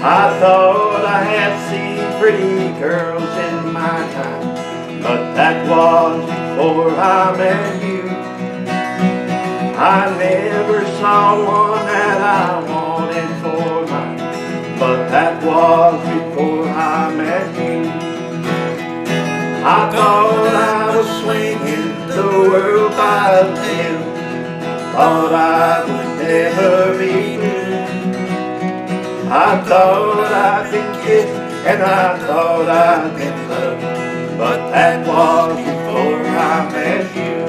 I thought I had seen pretty girls in my time, but that was before I met you. I never saw one that I wanted for mine, but that was before I met you. I thought I was swinging the world by the tail, thought I would never be blue. I thought I'd been kissed and I thought I'd been loved, but that was before I met you.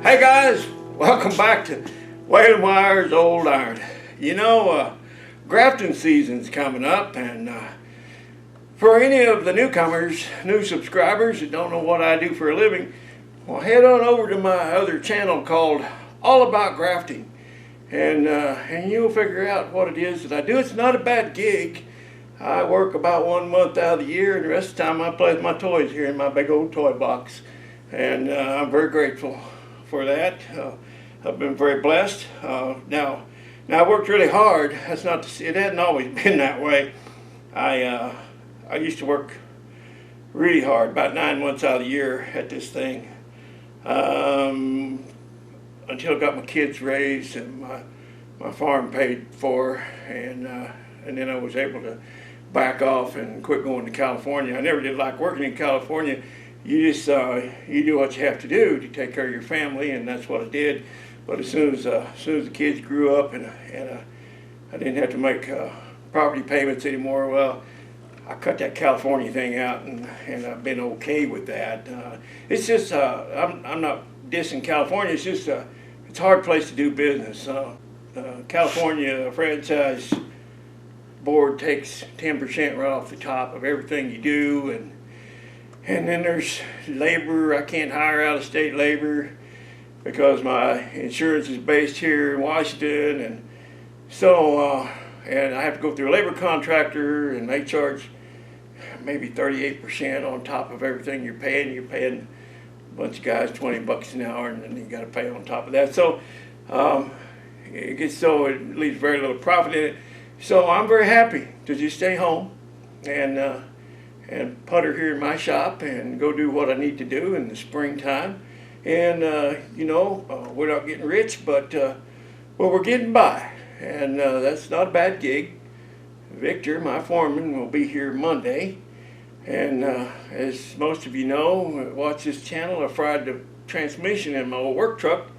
Hey guys, welcome back to Whale Wire's Old Iron. You know, grafting season's coming up, and for any of the newcomers, new subscribers that don't know what I do for a living, well, head on over to my other channel called All About Grafting, and you'll figure out what it is that I do. It's not a bad gig. I work about 1 month out of the year, and the rest of the time I play with my toys here in my big old toy box, and I'm very grateful for that. I've been very blessed. Now I worked really hard. That's not to say it hadn't always been that way. I used to work really hard, about 9 months out of the year at this thing, until I got my kids raised and my farm paid for, and then I was able to back off and quit going to California. I never did like working in California. You just you do what you have to do to take care of your family, and that's what I did. But as soon as the kids grew up and I didn't have to make property payments anymore, well, I cut that California thing out, and I've been okay with that. It's just I'm not dissing California. It's just it's a hard place to do business. California franchise board takes 10% right off the top of everything you do, and then there's labor. I can't hire out-of-state labor because my insurance is based here in Washington, and so and I have to go through a labor contractor, and they charge maybe 38% on top of everything you're paying. You're paying a bunch of guys $20 an hour, and then you got to pay on top of that. So it gets so it leaves very little profit in it. So I'm very happy to just stay home and putter here in my shop and go do what I need to do in the springtime. And you know, we're not getting rich, but well, we're getting by, and that's not a bad gig. Victor, my foreman, will be here Monday, and as most of you know, watch this channel, I fried the transmission in my old work truck.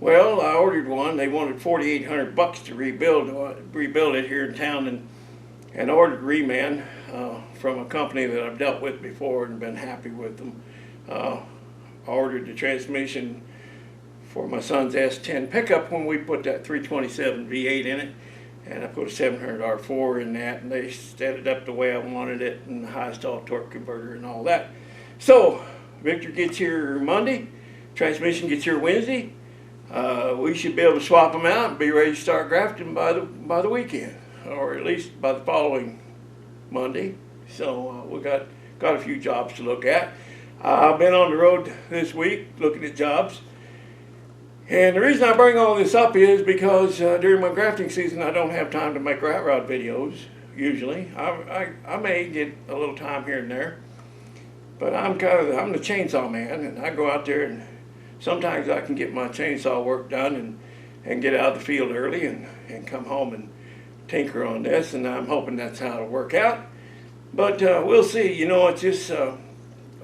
Well, I ordered one. They wanted $4,800 to rebuild it here in town, and ordered reman from a company that I've dealt with before and been happy with them. I ordered the transmission for my son's S10 pickup when we put that 327 V8 in it, and I put a 700 R4 in that, and they set it up the way I wanted it, and the highest all torque converter and all that. So Victor gets here Monday, transmission gets here Wednesday. We should be able to swap them out and be ready to start grafting by the weekend, or at least by the following Monday. So we got a few jobs to look at. I've been on the road this week looking at jobs, and the reason I bring all this up is because during my grafting season I don't have time to make rat rod videos usually. I may get a little time here and there, but I'm the chainsaw man, and I go out there, and sometimes I can get my chainsaw work done and get out of the field early and come home and tinker on this, and I'm hoping that's how it'll work out. But we'll see. You know, it's just, of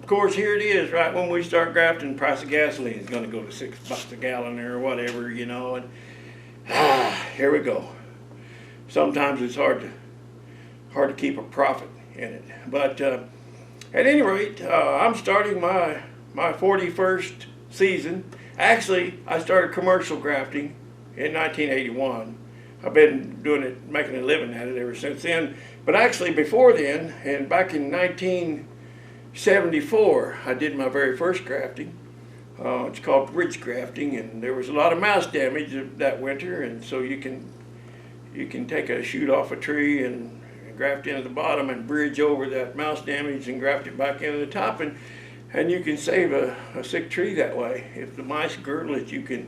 course, here it is, right when we start grafting, the price of gasoline is going to go to $6 a gallon or whatever, you know, and here we go. Sometimes it's hard to keep a profit in it. But at any rate, I'm starting my 41st season. Actually, I started commercial grafting in 1981. I've been doing it, making a living at it ever since then. But actually before then, and back in 1974, I did my very first grafting. It's called bridge grafting, and there was a lot of mouse damage that winter, and so you can take a shoot off a tree and graft into the bottom and bridge over that mouse damage and graft it back into the top, and you can save a sick tree that way. If the mice girdle it, you can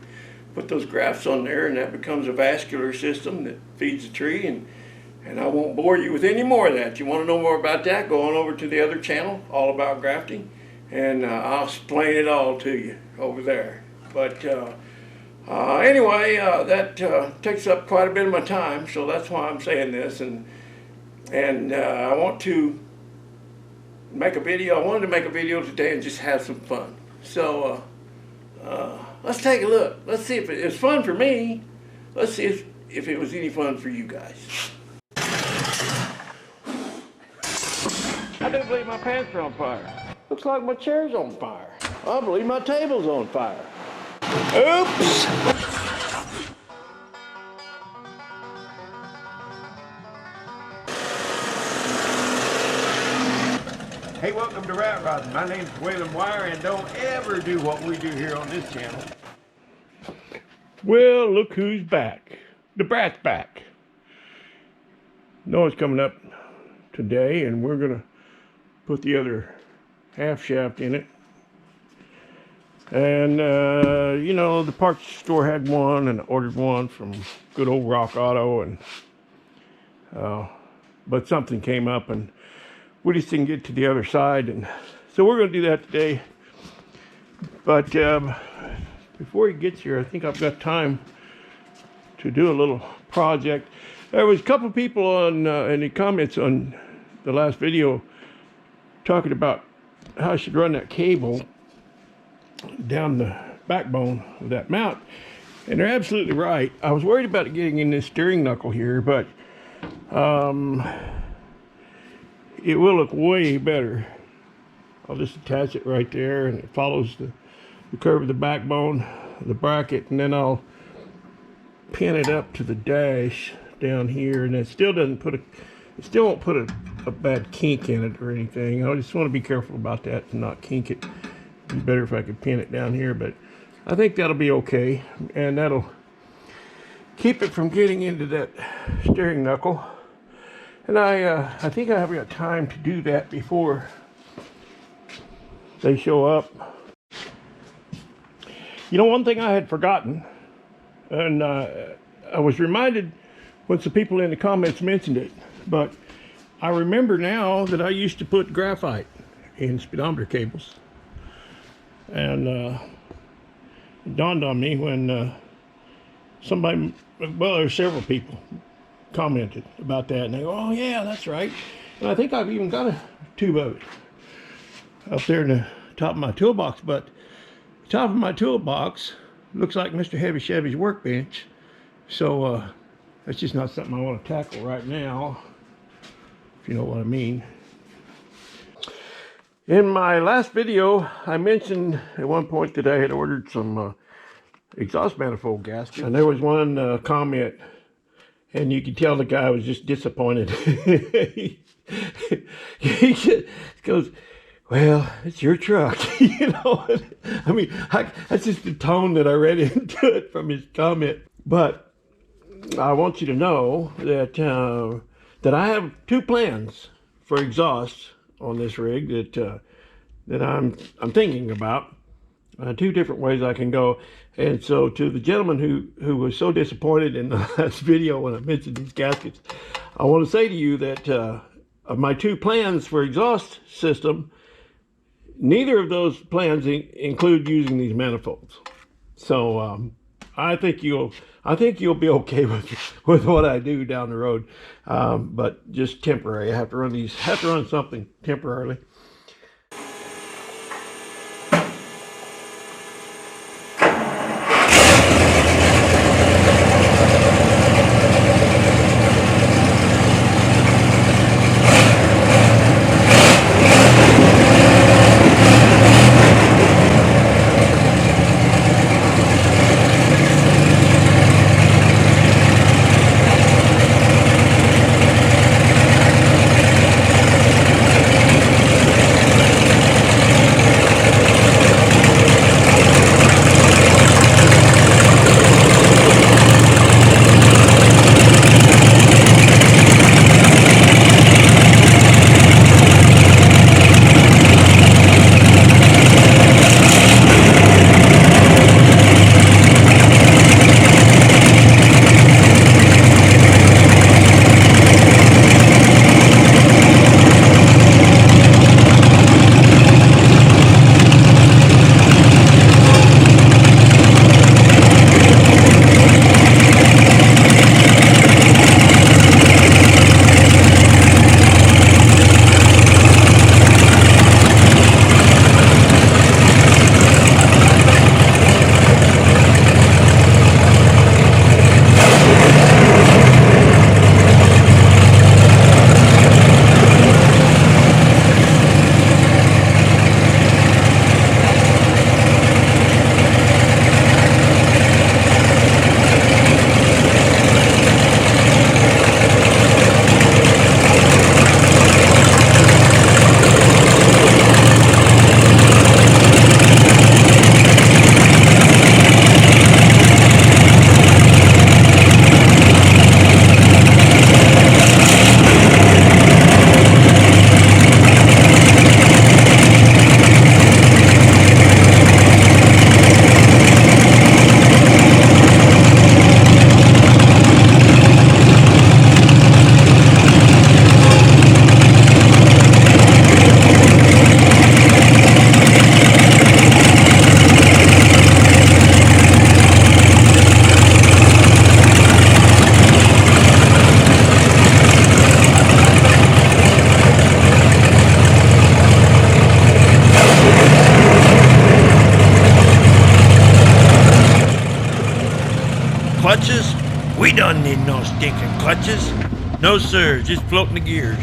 put those grafts on there, and that becomes a vascular system that feeds the tree. And I won't bore you with any more of that. You want to know more about that, go on over to the other channel, All About Grafting, and I'll explain it all to you over there. But anyway, that takes up quite a bit of my time, so that's why I'm saying this. And I want to make a video. I wanted to make a video today and just have some fun. So let's take a look. Let's see if it was fun for me. Let's see if it was any fun for you guys. I do believe my pants are on fire. Looks like my chair's on fire. I believe my table's on fire. Oops! Hey, welcome to Rat Rod. My name's William Wire, and don't ever do what we do here on this channel. Well, look who's back. The brat's back. Noah's coming up today, and we're gonna put the other half shaft in it. And you know, the parts store had one, and I ordered one from good old Rock Auto, and but something came up, and we just didn't get to the other side, and so we're going to do that today. But before he gets here, I think I've got time to do a little project. There was a couple of people on in the comments on the last video talking about how I should run that cable down the backbone of that mount, and they're absolutely right. I was worried about it getting in this steering knuckle here, but it will look way better. I'll just attach it right there, and it follows the curve of the backbone, the bracket, and then I'll pin it up to the dash down here, and it still doesn't put it still won't put a bad kink in it or anything. I just want to be careful about that and not kink it. It'd be better if I could pin it down here, but I think that'll be okay, and that'll keep it from getting into that steering knuckle. And I think I have got time to do that before they show up. You know, one thing I had forgotten, and I was reminded when some people in the comments mentioned it, but I remember now that I used to put graphite in speedometer cables. And it dawned on me when somebody, well, there were several people commented about that, and they go, oh yeah, that's right. And I think I've even got a tube of it up there in the top of my toolbox, but the top of my toolbox looks like Mr. Heavy Chevy's workbench, so that's just not something I want to tackle right now, if you know what I mean. In my last video, I mentioned at one point that I had ordered some exhaust manifold gaskets, and there was one comment, and you could tell the guy was just disappointed. He just goes, well, it's your truck. You know, I mean, that's just the tone that I read into it from his comment. But I want you to know that that I have two plans for exhaust on this rig that I'm thinking about. Two different ways I can go. And so to the gentleman who was so disappointed in the last video when I mentioned these gaskets, I want to say to you that of my two plans for exhaust system, neither of those plans include using these manifolds. So I think you'll be okay with what I do down the road, but just temporary. I have to run something temporarily. clutches? We don't need no stinking clutches. No, sir, just floating the gears.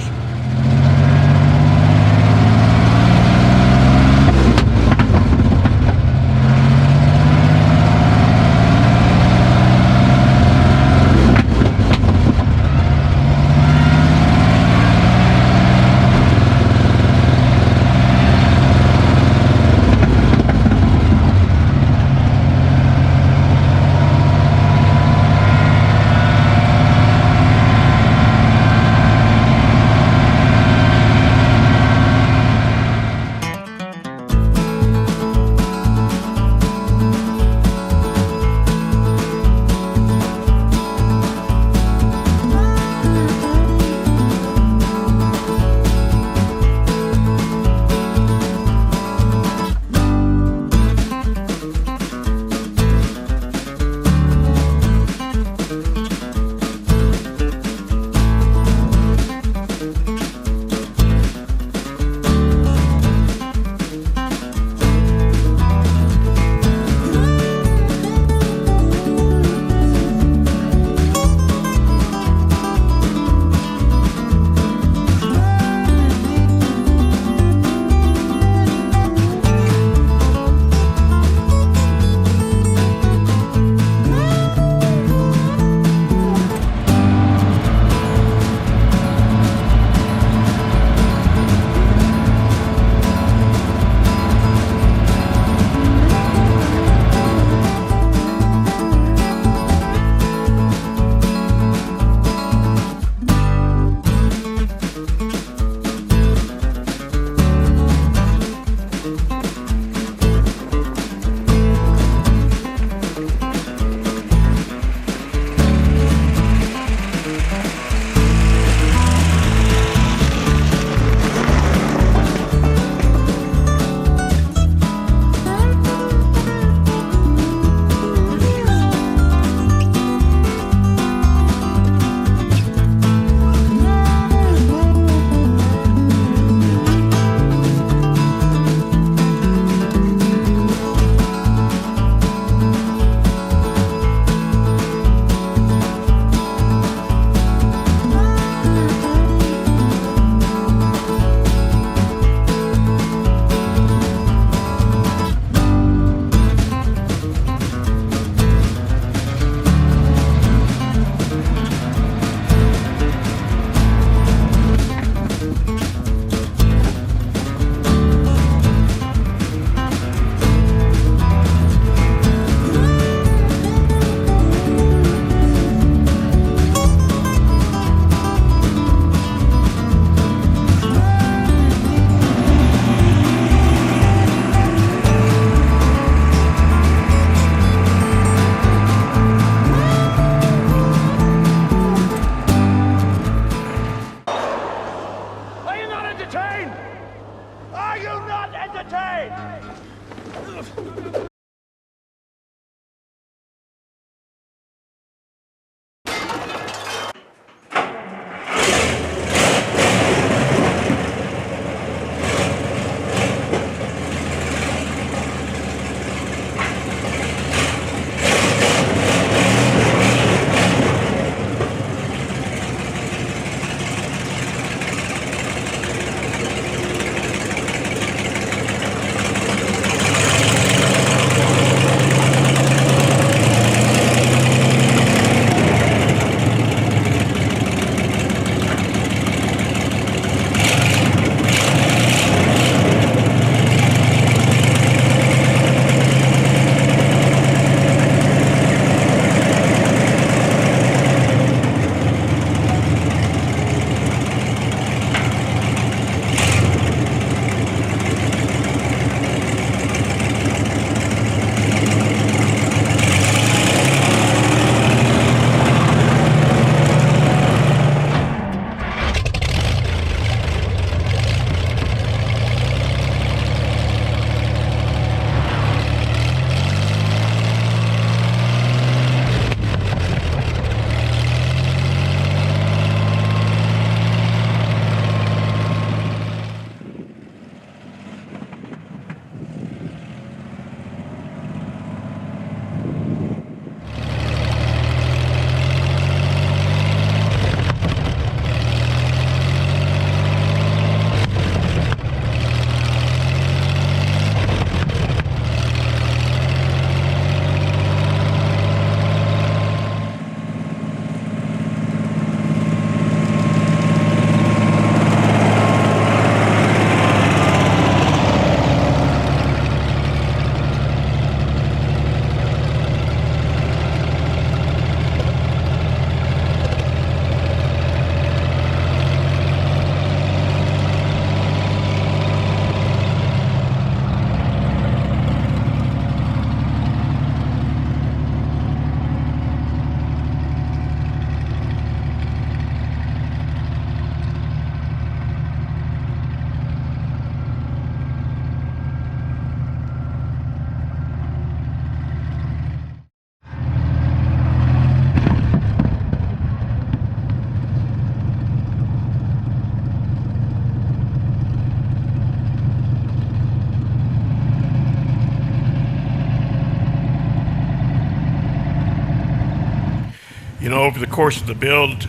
You know, over the course of the build,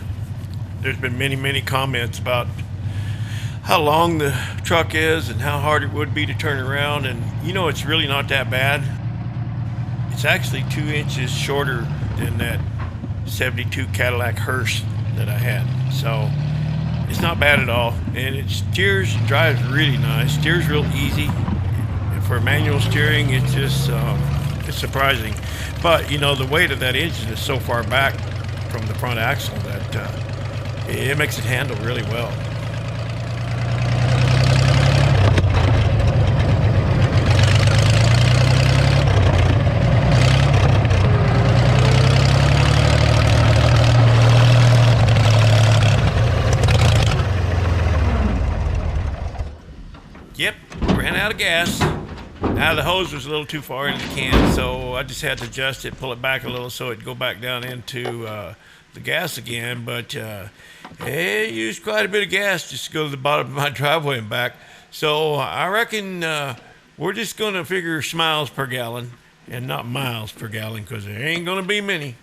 there's been many comments about how long the truck is and how hard it would be to turn around. And you know, it's really not that bad. It's actually 2 inches shorter than that 72 Cadillac hearse that I had. So it's not bad at all. And it steers and drives really nice. Steers real easy. For manual steering, it's just it's surprising. But you know, the weight of that engine is so far back from the front axle that it makes it handle really well. Yep, ran out of gas. Now the hose was a little too far into the can, so I just had to adjust it, pull it back a little so it'd go back down into the gas again. But it used quite a bit of gas just to go to the bottom of my driveway and back. So I reckon we're just going to figure smiles per gallon and not miles per gallon, because there ain't going to be many.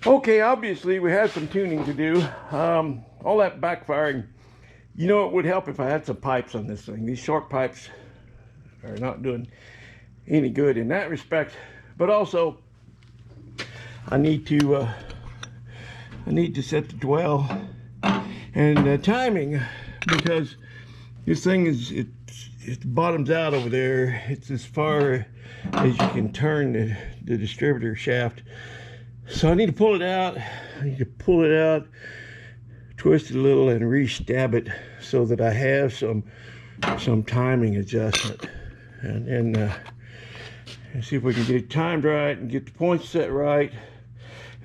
Okay, obviously we had some tuning to do. All that backfiring, you know, it would help if I had some pipes on this thing. These short pipes are not doing any good in that respect. But also, I need to set the dwell and timing, because this thing it bottoms out over there. It's as far as you can turn the distributor shaft. So I need to pull it out. I need to pull it out, twist it a little, and re-stab it so that I have some timing adjustment, and see if we can get it timed right and get the points set right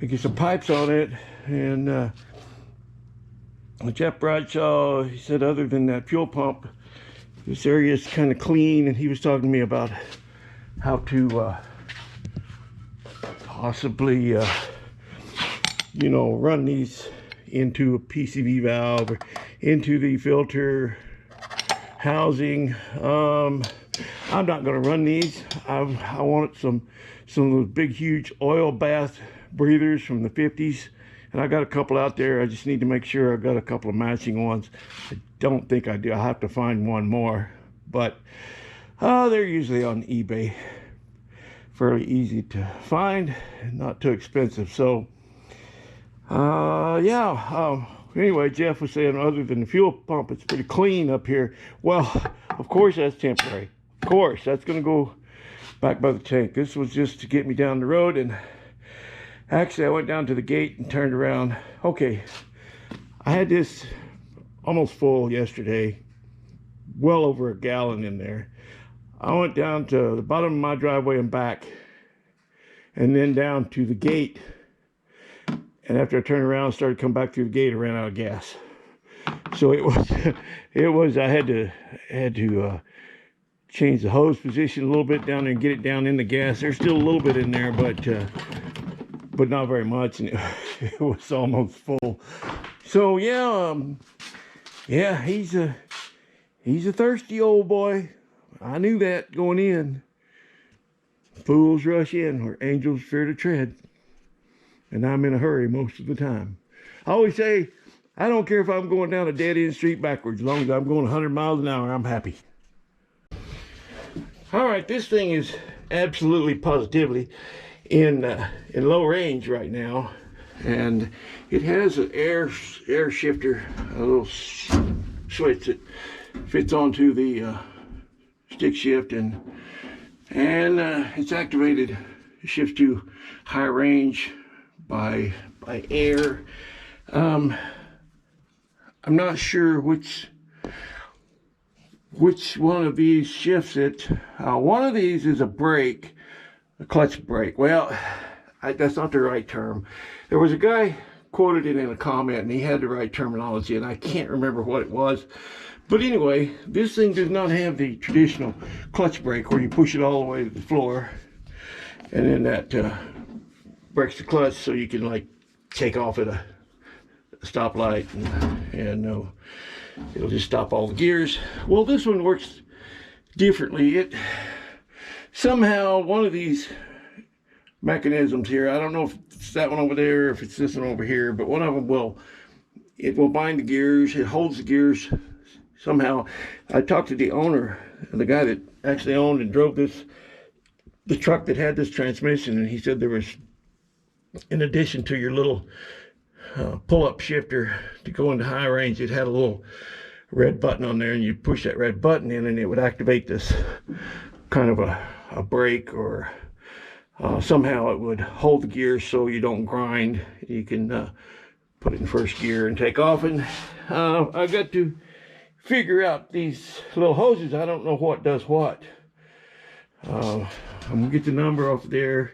and get some pipes on it. And Jeff Bradshaw, he said, other than that fuel pump, this area is kind of clean, and he was talking to me about how to possibly you know, run these into a PCV valve or into the filter housing. I'm not going to run these. I wanted some of those big huge oil bath breathers from the 50s, and I got a couple out there. I just need to make sure I got a couple of matching ones. I don't think I do. I'll have to find one more, but they're usually on eBay. Fairly easy to find and not too expensive. So yeah, anyway, Jeff was saying other than the fuel pump, it's pretty clean up here. Well, of course that's temporary. Of course, that's going to go back by the tank. This was just to get me down the road, and actually I went down to the gate and turned around. Okay, I had this almost full yesterday, well over a gallon in there. I went down to the bottom of my driveway and back, and then down to the gate. And after I turned around and started coming back through the gate, I ran out of gas. So it was, I had to change the hose position a little bit down there and get it down in the gas. There's still a little bit in there, but not very much, and it was almost full. So yeah, yeah, he's a thirsty old boy. I knew that going in. Fools rush in where angels fear to tread, and I'm in a hurry most of the time. I always say, I don't care if I'm going down a dead-end street backwards. As long as I'm going 100 miles an hour, I'm happy. All right, this thing is absolutely positively in low range right now, and it has an air shifter, a little switch that fits onto the stick shift, and it's activated. It shifts to high range by air. I'm not sure which one of these shifts it. One of these is a brake, a clutch brake. Well, that's not the right term. There was a guy quoted it in a comment, and he had the right terminology, and I can't remember what it was. But anyway, this thing does not have the traditional clutch brake where you push it all the way to the floor, and then that breaks the clutch so you can like take off at a stoplight, and it'll just stop all the gears. Well, this one works differently. It somehow, one of these mechanisms here, I don't know if it's that one over there or if it's this one over here, but one of them will bind the gears. It holds the gears somehow. I talked to the owner, the guy that actually owned and drove the truck that had this transmission, and he said there was, in addition to your little pull-up shifter to go into high range, it had a little red button on there, and you push that red button in and it would activate this kind of a brake, or somehow it would hold the gears so you don't grind. You can put it in first gear and take off. And I got to figure out these little hoses. I don't know what does what. I'm gonna get the number off there.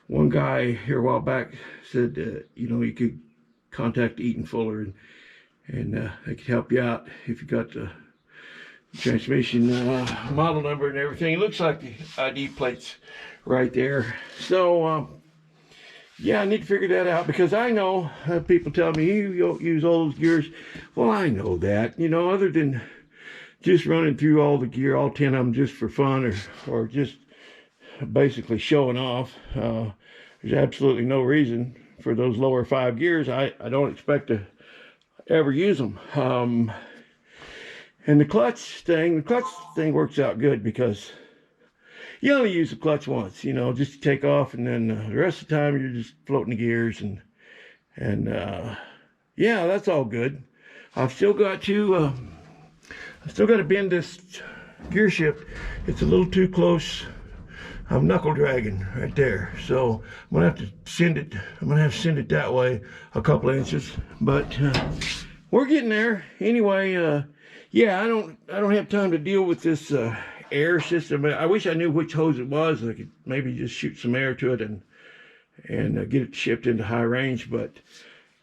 One guy here a while back said you could contact Eaton Fuller, and they could help you out if you got the transmission model number and everything. It looks like the ID plate's right there. So yeah, I need to figure that out, because I know people tell me you use all those gears. Well, I know that, other than just running through all the gear, all 10 of them, just for fun, or just basically showing off. There's absolutely no reason for those lower 5 gears. I don't expect to ever use them. And the clutch thing works out good, because you only use the clutch once, just to take off, and then the rest of the time you're just floating the gears, and yeah, that's all good. I've still got to bend this gear shift. It's a little too close. I'm knuckle dragging right there, so I'm gonna have to send it. Send it that way a couple of inches, but we're getting there. Anyway, yeah, I don't have time to deal with this air system. I wish I knew which hose it was. I could maybe just shoot some air to it and get it shipped into high range, but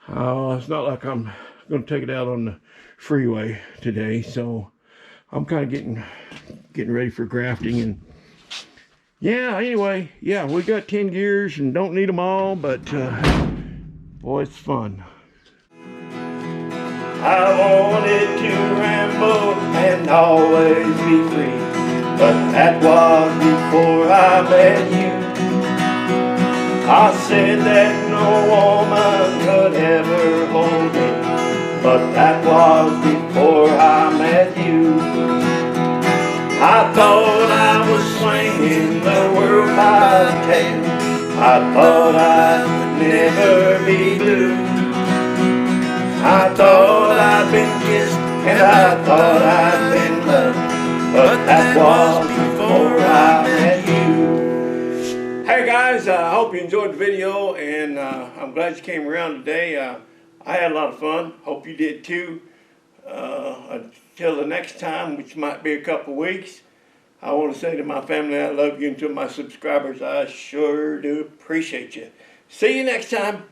it's not like I'm going to take it out on the freeway today. So I'm kind of getting ready for grafting. And yeah, anyway, yeah, we got 10 gears and don't need them all, but boy, it's fun. I wanted to ramble and always be free, but that was before I met you. I said that no woman could ever hold me, but that was before I met you. I thought I was swinging the world by the tail. I thought I would never be blue. I thought I'd been kissed, and I thought I'd been loved, but that was before I met you. Hey guys, I hope you enjoyed the video, and I'm glad you came around today. I had a lot of fun. Hope you did too. Until the next time, which might be a couple weeks, I want to say to my family, I love you, and to my subscribers, I sure do appreciate you. See you next time.